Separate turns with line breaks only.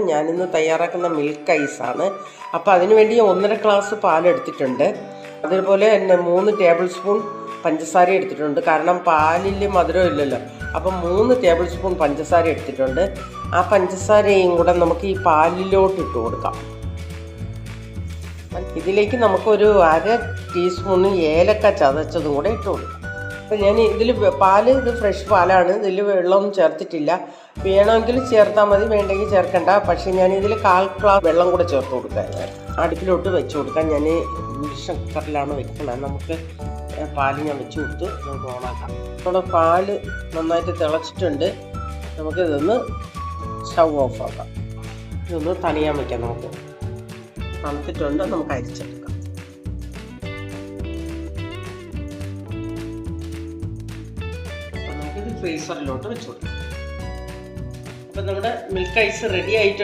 ഞാനിന്ന് തയ്യാറാക്കുന്ന മിൽക്ക് ഐസാണ്. അപ്പോൾ അതിന് വേണ്ടി 1.5 ഗ്ലാസ് പാലെടുത്തിട്ടുണ്ട്. അതുപോലെ തന്നെ 3 ടേബിൾ സ്പൂൺ പഞ്ചസാര എടുത്തിട്ടുണ്ട്. കാരണം പാലിൽ മധുരം ഇല്ലല്ലോ. അപ്പം 3 ടേബിൾ സ്പൂൺ പഞ്ചസാര എടുത്തിട്ടുണ്ട്. ആ പഞ്ചസാരയും കൂടെ നമുക്ക് ഈ പാലിലോട്ട് ഇട്ട് കൊടുക്കാം. ഇതിലേക്ക് നമുക്കൊരു 1/2 ടീസ്പൂൺ ഏലക്ക ചതച്ചതും കൂടെ ഇട്ട് കൊടുക്കാം. അപ്പം ഞാൻ ഇതിൽ പാല് ഇത് ഫ്രഷ് പാലാണ്, ഇതിൽ വെള്ളമൊന്നും ചേർത്തിട്ടില്ല. വേണമെങ്കിൽ ചേർത്താൽ മതി, വേണ്ടെങ്കിൽ ചേർക്കണ്ട. പക്ഷേ ഞാൻ ഇതിൽ 1/4 ഗ്ലാസ് വെള്ളം കൂടെ ചേർത്ത് കൊടുക്കാൻ അടുപ്പിലോട്ട് വെച്ച് കൊടുക്കാം. ഞാൻ ഇൻഡക്ഷൻ കുക്കറിലാണ് വെക്കുന്നത്. നമുക്ക് പാല് ഞാൻ വെച്ച് കൊടുത്ത് നമുക്ക് ഓണാക്കാം. നമ്മുടെ പാല് നന്നായിട്ട് തിളച്ചിട്ടുണ്ട്. നമുക്കിതൊന്ന് സ്റ്റൗ ഓഫ് ആക്കാം. ഇതൊന്ന് തണിയാൻ വയ്ക്കാം. നമുക്ക് തണുത്തിട്ടുണ്ട്, നമുക്ക് അരിച്ചെടുക്കാം. ഫ്രീസറിലോട്ട് വെച്ച് കൊടുക്കാം. അപ്പം നമ്മുടെ മിൽക്ക് ഐസ് റെഡി ആയിട്ടുണ്ട്.